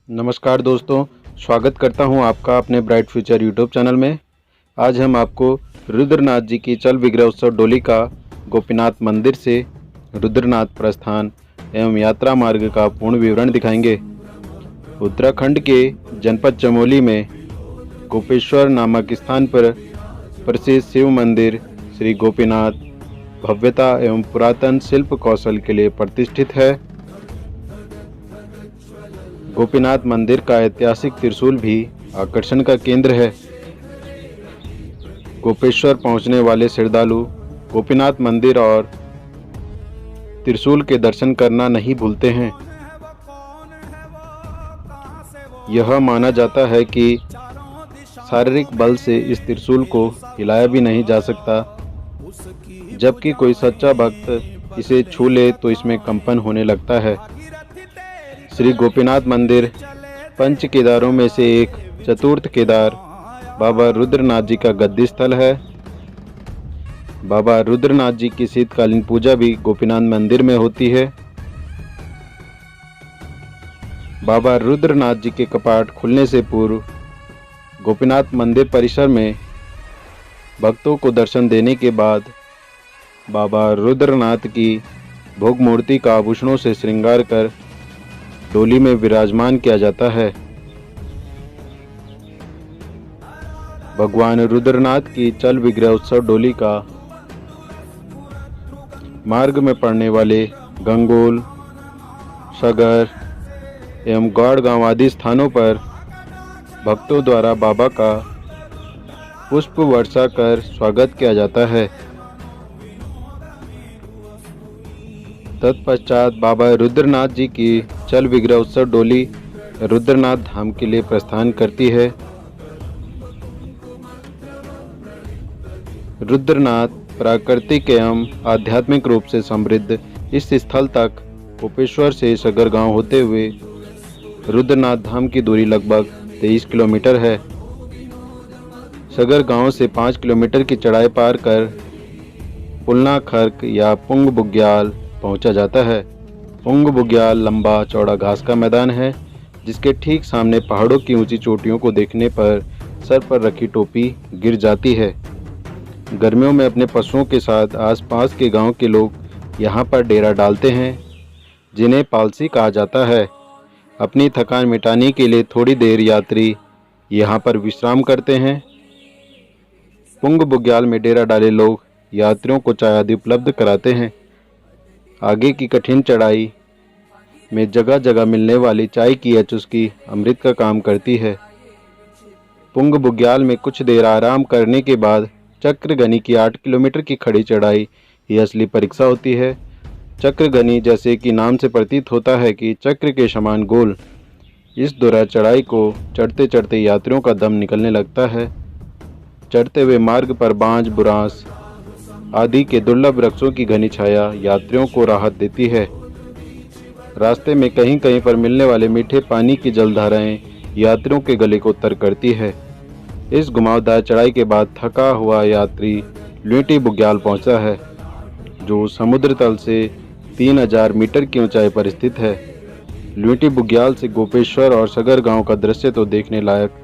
नमस्कार दोस्तों, स्वागत करता हूं आपका अपने ब्राइट फ्यूचर यूट्यूब चैनल में। आज हम आपको रुद्रनाथ जी की चल विग्रह उत्सव डोली का गोपीनाथ मंदिर से रुद्रनाथ प्रस्थान एवं यात्रा मार्ग का पूर्ण विवरण दिखाएंगे। उत्तराखंड के जनपद चमोली में गोपेश्वर नामक स्थान पर प्रसिद्ध शिव मंदिर श्री गोपीनाथ भव्यता एवं पुरातन शिल्प कौशल के लिए प्रतिष्ठित है। गोपीनाथ मंदिर का ऐतिहासिक त्रिशूल भी आकर्षण का केंद्र है। गोपेश्वर पहुंचने वाले श्रद्धालु गोपीनाथ मंदिर और त्रिशूल के दर्शन करना नहीं भूलते हैं। यह माना जाता है कि शारीरिक बल से इस त्रिशूल को हिलाया भी नहीं जा सकता, जबकि कोई सच्चा भक्त इसे छू ले तो इसमें कंपन होने लगता है। श्री गोपीनाथ मंदिर पंच केदारों में से एक चतुर्थ केदार बाबा रुद्रनाथ जी का गद्दी स्थल है। बाबा रुद्रनाथ जी की शीतकालीन पूजा भी गोपीनाथ मंदिर में होती है। बाबा रुद्रनाथ जी के कपाट खुलने से पूर्व गोपीनाथ मंदिर परिसर में भक्तों को दर्शन देने के बाद बाबा रुद्रनाथ की भोग मूर्ति का आभूषणों से श्रृंगार कर डोली में विराजमान किया जाता है। भगवान रुद्रनाथ की चल विग्रह उत्सव डोली का मार्ग में पड़ने वाले गंगोल, सगर एवं गौड़ गांव आदि स्थानों पर भक्तों द्वारा बाबा का पुष्प वर्षा कर स्वागत किया जाता है। तत्पश्चात बाबा रुद्रनाथ जी की चल विग्रह उत्सव डोली रुद्रनाथ धाम के लिए प्रस्थान करती है। रुद्रनाथ प्राकृतिक एवं आध्यात्मिक रूप से समृद्ध इस स्थल तक गोपेश्वर से सगर गांव होते हुए रुद्रनाथ धाम की दूरी लगभग 23 किलोमीटर है। सगर गांव से 5 किलोमीटर की चढ़ाई पार कर पुलना खर्क या पुंग बुग्याल पहुंचा जाता है। पुंग बुग्याल लंबा चौड़ा घास का मैदान है, जिसके ठीक सामने पहाड़ों की ऊंची चोटियों को देखने पर सर पर रखी टोपी गिर जाती है। गर्मियों में अपने पशुओं के साथ आसपास के गांव के लोग यहां पर डेरा डालते हैं, जिन्हें पालसी कहा जाता है। अपनी थकान मिटाने के लिए थोड़ी देर यात्री यहां पर विश्राम करते हैं। पुंग बुग्याल में डेरा डाले लोग यात्रियों को चाय आदि उपलब्ध कराते हैं। आगे की कठिन चढ़ाई में जगह जगह मिलने वाली चाय की यह चुस्की अमृत का काम करती है। पुंग बुग्याल में कुछ देर आराम करने के बाद चक्रगनी की 8 किलोमीटर की खड़ी चढ़ाई ही असली परीक्षा होती है। चक्रगनी, जैसे कि नाम से प्रतीत होता है कि चक्र के समान गोल, इस दोहरा चढ़ाई को चढ़ते चढ़ते यात्रियों का दम निकलने लगता है। चढ़ते हुए मार्ग पर बांज, बुरांस आदि के दुर्लभ वृक्षों की घनी छाया यात्रियों को राहत देती है। रास्ते में कहीं कहीं पर मिलने वाले मीठे पानी की जलधाराएं यात्रियों के गले को तर करती है। इस घुमावदार चढ़ाई के बाद थका हुआ यात्री ल्यूटी बुग्याल पहुंचता है, जो समुद्र तल से 3000 मीटर की ऊंचाई पर स्थित है। ल्यूटी बुग्याल से गोपेश्वर और सगर गांव का दृश्य तो देखने लायक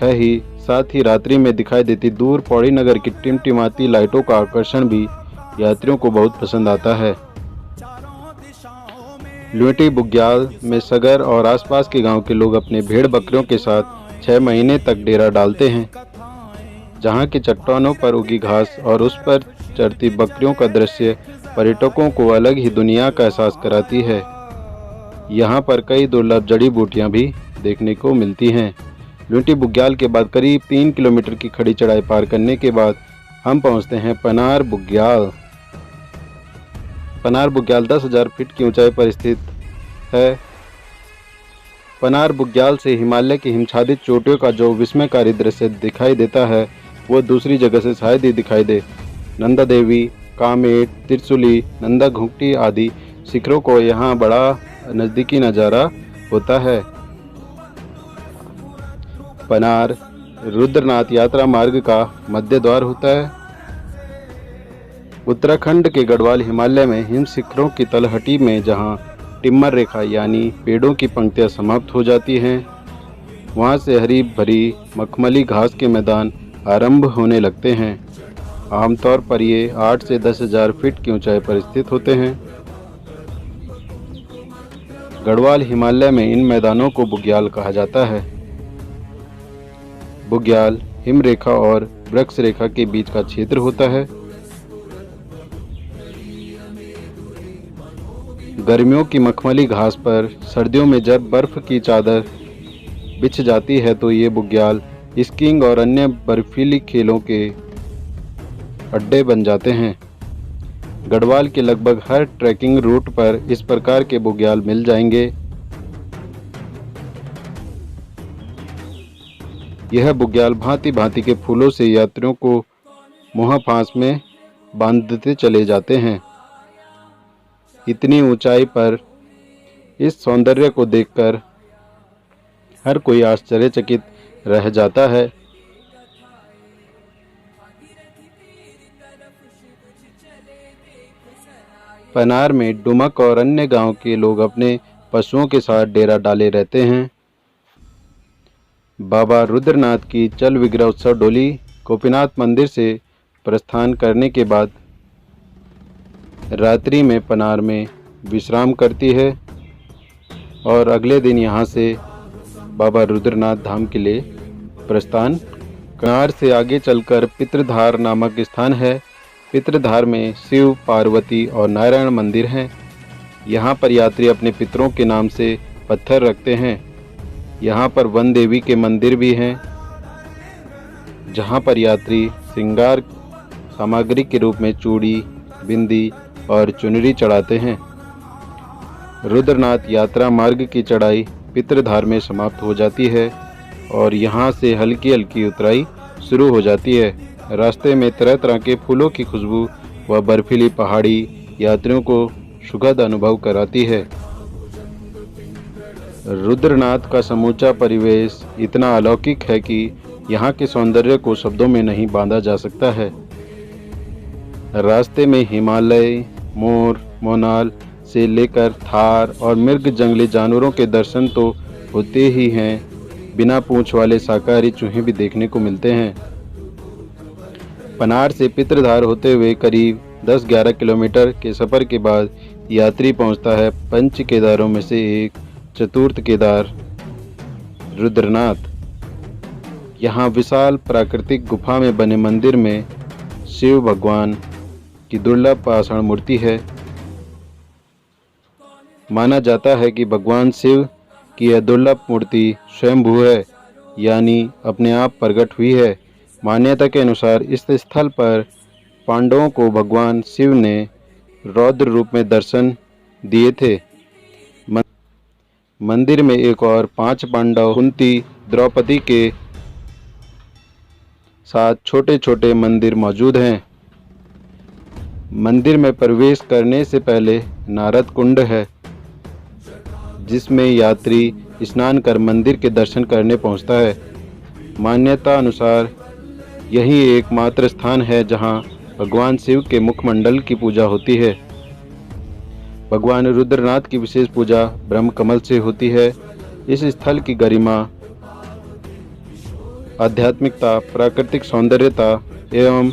है ही, साथ ही रात्रि में दिखाई देती दूर पौड़ी नगर की टिमटिमाती लाइटों का आकर्षण भी यात्रियों को बहुत पसंद आता है। ल्यूटी बुग्याल में सगर और आसपास के गांव के लोग अपने भेड़ बकरियों के साथ 6 महीने तक डेरा डालते हैं। जहां की चट्टानों पर उगी घास और उस पर चरती बकरियों का दृश्य पर्यटकों को अलग ही दुनिया का एहसास कराती है। यहाँ पर कई दुर्लभ जड़ी बूटियाँ भी देखने को मिलती हैं। ल्यूटी बुग्याल के बाद करीब 3 किलोमीटर की खड़ी चढ़ाई पार करने के बाद हम पहुंचते हैं पनार बुग्याल। पनार बुग्याल 10,000 फीट की ऊंचाई पर स्थित है। पनार बुग्याल से हिमालय की हिमछादित चोटियों का जो विस्मयकारी दृश्य दिखाई देता है, वो दूसरी जगह से शायद ही दिखाई दे। नंदा देवी, कामेट, त्रिशूली, नंदा घुंगटी आदि शिखरों को यहाँ बड़ा नज़दीकी नज़ारा होता है। पनार रुद्रनाथ यात्रा मार्ग का मध्य द्वार होता है। उत्तराखंड के गढ़वाल हिमालय में हिम शिखरों की तलहटी में जहाँ टिम्बर रेखा यानी पेड़ों की पंक्तियां समाप्त हो जाती हैं। वहां से हरी भरी मखमली घास के मैदान आरंभ होने लगते हैं। आमतौर पर ये 8 से 10,000 फीट की ऊंचाई पर स्थित होते हैं। गढ़वाल हिमालय में इन मैदानों को बुग्याल कहा जाता है। बुग्याल हिम रेखा और वृक्ष रेखा के बीच का क्षेत्र होता है। गर्मियों की मखमली घास पर सर्दियों में जब बर्फ की चादर बिछ जाती है तो ये बुग्याल स्कीइंग और अन्य बर्फीली खेलों के अड्डे बन जाते हैं। गढ़वाल के लगभग हर ट्रैकिंग रूट पर इस प्रकार के बुग्याल मिल जाएंगे। यह बुग्याल भांति भांति के फूलों से यात्रियों को मुँह फांस में बांधते चले जाते हैं। इतनी ऊंचाई पर इस सौंदर्य को देखकर हर कोई आश्चर्यचकित रह जाता है। पनार में डुमक और अन्य गांव के लोग अपने पशुओं के साथ डेरा डाले रहते हैं। बाबा रुद्रनाथ की चल विग्रह उत्सव डोली गोपीनाथ मंदिर से प्रस्थान करने के बाद रात्रि में पनार में विश्राम करती है और अगले दिन यहां से बाबा रुद्रनाथ धाम के लिए प्रस्थान। पनार से आगे चलकर पितृधार नामक स्थान है। पितृधार में शिव, पार्वती और नारायण मंदिर हैं। यहाँ पर यात्री अपने पितरों के नाम से पत्थर रखते हैं। यहाँ पर वन देवी के मंदिर भी हैं, जहाँ पर यात्री श्रृंगार सामग्री के रूप में चूड़ी, बिंदी और चुनरी चढ़ाते हैं। रुद्रनाथ यात्रा मार्ग की चढ़ाई पितृधार में समाप्त हो जाती है और यहाँ से हल्की हल्की उतराई शुरू हो जाती है। रास्ते में तरह तरह के फूलों की खुशबू व बर्फीली पहाड़ी यात्रियों को सुखद अनुभव कराती है। रुद्रनाथ का समूचा परिवेश इतना अलौकिक है कि यहाँ के सौंदर्य को शब्दों में नहीं बांधा जा सकता है। रास्ते में हिमालय, मोर, मोनाल से लेकर थार और मृग जंगली जानवरों के दर्शन तो होते ही हैं, बिना पूंछ वाले शाकाहारी चूहे भी देखने को मिलते हैं। पनार से पितृधार होते हुए करीब 10-11 किलोमीटर के सफ़र के बाद यात्री पहुंचता है पंच केदारों में से एक चतुर्थ केदार रुद्रनाथ। यहाँ विशाल प्राकृतिक गुफा में बने मंदिर में शिव भगवान की दुर्लभ पाषाण मूर्ति है। माना जाता है कि भगवान शिव की यह दुर्लभ मूर्ति स्वयंभू है, यानी अपने आप प्रकट हुई है। मान्यता के अनुसार इस स्थल पर पांडवों को भगवान शिव ने रौद्र रूप में दर्शन दिए थे। मंदिर में एक और 5 पांडव, कुंती, द्रौपदी के साथ छोटे छोटे मंदिर मौजूद हैं। मंदिर में प्रवेश करने से पहले नारद कुंड है, जिसमें यात्री स्नान कर मंदिर के दर्शन करने पहुंचता है। मान्यता अनुसार यही एकमात्र स्थान है जहां भगवान शिव के मुखमंडल की पूजा होती है। भगवान रुद्रनाथ की विशेष पूजा ब्रह्म कमल से होती है। इस स्थल की गरिमा, आध्यात्मिकता, प्राकृतिक सौंदर्यता एवं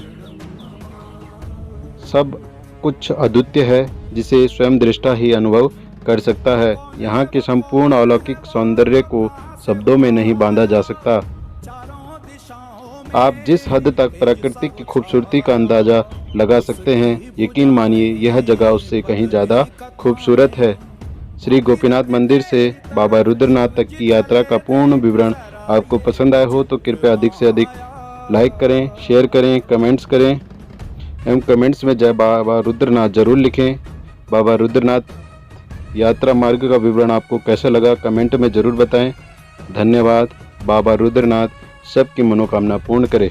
सब कुछ अद्वितीय है, जिसे स्वयं दृष्टा ही अनुभव कर सकता है। यहाँ के संपूर्ण अलौकिक सौंदर्य को शब्दों में नहीं बांधा जा सकता। आप जिस हद तक प्रकृति की खूबसूरती का अंदाजा लगा सकते हैं, यकीन मानिए यह जगह उससे कहीं ज़्यादा खूबसूरत है। श्री गोपीनाथ मंदिर से बाबा रुद्रनाथ तक की यात्रा का पूर्ण विवरण आपको पसंद आया हो तो कृपया अधिक से अधिक लाइक करें, शेयर करें, कमेंट्स करें एवं कमेंट्स में जय बाबा रुद्रनाथ जरूर लिखें। बाबा रुद्रनाथ यात्रा मार्ग का विवरण आपको कैसा लगा कमेंट में ज़रूर बताएं। धन्यवाद। बाबा रुद्रनाथ सबकी मनोकामना पूर्ण करे।